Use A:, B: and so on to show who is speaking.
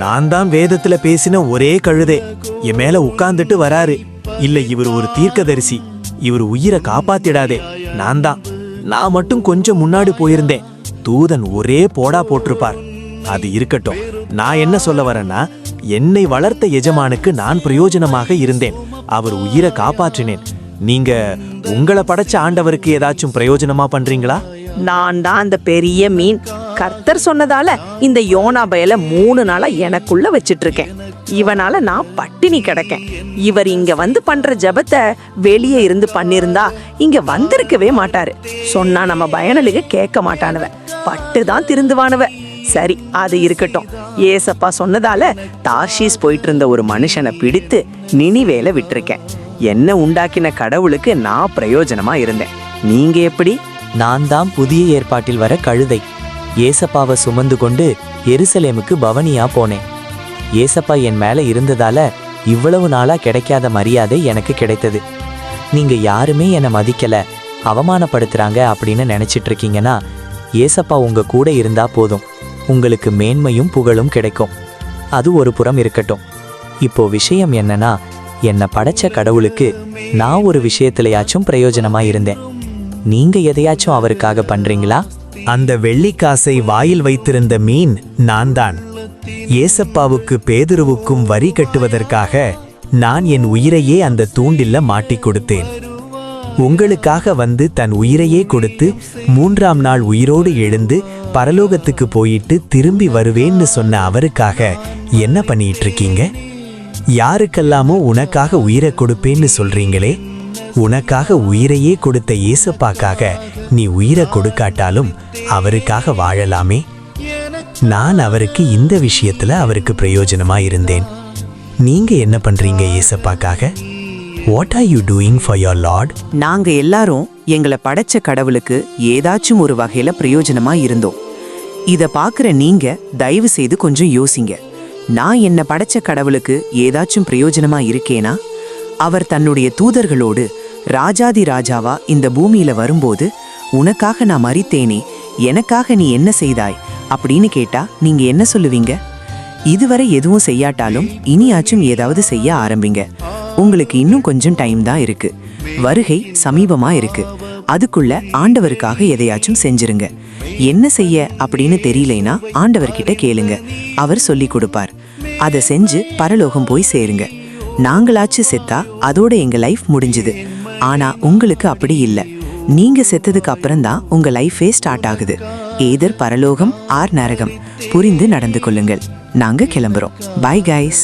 A: நான் தான் வேதத்துல பேசின ஒரே கழுதே என் மேல உட்கார்ந்துட்டு வராரு. இல்ல, இவர் ஒரு தீர்க்கதரிசி, இவர் உயிரை காப்பாத்திடாதே. நான் மட்டும் கொஞ்சம் முன்னாடி போயிருந்தேன், தூதன் ஒரே போடா போட்டிருப்பார். அது இருக்கட்டும், நான் என்ன சொல்ல வரேன்னா, என்னை வளர்த்த எஜமானுக்கு நான் பிரயோஜனமாக இருந்தேன், அவர் உயிரை காப்பாற்றினேன். நீங்க உங்களை படைச்ச ஆண்டவருக்கு ஏதாச்சும் பிரயோஜனமா பண்றீங்களா?
B: நான் தான் அந்த பெரிய மீன். கர்த்தர் சொன்னதால இந்த யோனா பயல 3 நாளா எனக்குள்ள வச்சிட்டு இருக்கேன். இவனால நான் பட்டினி கிடக்கேன். இவர் இங்க வந்து பண்ற ஜபத்தை வெளியே இருந்து பண்ணிருந்தா இங்க வந்திருக்கவே மாட்டாரு. சொன்னா நம்ம பயனலுக்கு கேட்க மாட்டானுவ, பட்டுதான் திருந்துவானுவ. சரி, அது இருக்கட்டும். ஏசப்பா சொன்னதால தார்ஷீஸ் போயிட்டு இருந்த ஒரு மனுஷனை பிடித்து நினிவேல விட்டுருக்கேன். என்ன உண்டாக்கின கடவுளுக்கு நான் பிரயோஜனமா இருந்தேன். நீங்க எப்படி?
C: நான் தான் புதிய ஏற்பாட்டில் வர கழுதை. ஏசப்பாவை சுமந்து கொண்டு எருசலேமுக்கு பவனியா போனேன். ஏசப்பா என் மேல இருந்ததால இவ்வளவு நாளா கிடைக்காத மரியாதை எனக்கு கிடைத்தது. நீங்க யாருமே என்னை மதிக்கல, அவமானப்படுத்துறாங்க அப்படின்னு நினைச்சிட்டு இருக்கீங்கன்னா, ஏசப்பா உங்க கூட இருந்தா போதும், உங்களுக்கு மேன்மையும் புகழும் கிடைக்கும். அது ஒரு புறம் இருக்கட்டும். இப்போ விஷயம் என்னன்னா, என்னை படைச்ச கடவுளுக்கு நான் ஒரு விஷயத்திலையாச்சும் பிரயோஜனமா இருந்தேன். நீங்க எதையாச்சும் அவருக்காக பண்றீங்களா?
A: அந்த வெள்ளிக்காசை வாயில் வைத்திருந்த மீன் நான் தான். ஏசப்பாவுக்கு பேதுருவுக்கும் வரி கட்டுவதற்காக நான் என் உயிரையே அந்த தூண்டில்ல மாட்டிக் கொடுத்தேன். உங்களுக்காக வந்து தன் உயிரையே கொடுத்து 3ஆம் நாள் உயிரோடு எழுந்து பரலோகத்துக்கு போயிட்டு திரும்பி வருவேன்னு சொன்ன அவருக்காக என்ன பண்ணிட்டு இருக்கீங்க? யாருக்கெல்லாமோ உனக்காக உயிரை கொடுப்பேன்னு சொல்றீங்களே, உனக்காக உயிரையே கொடுத்த ஏசப்பாக்காக நீ உயிரை கொடுக்காட்டாலும் அவருக்காக வாழலாமே. நான் அவருக்கு இந்த விஷயத்துல அவருக்கு பிரயோஜனமா இருந்தேன். நீங்க என்ன பண்றீங்க ஏசப்பாக்காக? What are you doing for your Lord?
D: நாங்க எல்லாரும் எங்களை படைச்ச கடவுளுக்கு ஏதாச்சும் ஒரு வகையில பிரயோஜனமா இருந்தோம். இத பாக்குற நீங்க தயவு செய்து கொஞ்சம் யோசிங்க. நான் என்ன படைச்ச கடவுளுக்கு ஏதாச்சும் பிரயோஜனமா இருக்கேனா? அவர் தன்னுடைய தூதர்களோடு ராஜாதி ராஜாவா இந்த பூமியில வரும்போது, உனக்காக நான் மரித்தேனே, எனக்காக நீ என்ன செய்தாய் அப்படின்னு கேட்டா நீங்க என்ன சொல்லுவீங்க? இதுவரை எதுவும் செய்யாட்டாலும் இனியாச்சும் ஏதாவது செய்ய ஆரம்பிங்க. உங்களுக்கு இன்னும் கொஞ்சம் டைம் தான் இருக்கு. வருகை சமீபமா இருக்கு. அதுக்குள்ள ஆண்டவருக்காக எதையாச்சும் செஞ்சிருங்க. என்ன செய்ய அப்படின்னு தெரியலைனா ஆண்டவர்கிட்ட கேளுங்க, அவர் சொல்லி கொடுப்பார். அதை செஞ்சு பரலோகம் போய் சேருங்க. நாங்களாச்சு செத்தா அதோட எங்க லைஃப் முடிஞ்சுது. ஆனா உங்களுக்கு அப்படி இல்லை. நீங்க செத்ததுக்கு அப்புறம் தான் உங்க லைஃபே ஸ்டார்ட் ஆகுது. ஏதர் பரலோகம் ஆர் நரகம். புரிந்து நடந்து கொள்ளுங்கள். நாங்க கிளம்புறோம். Bye guys.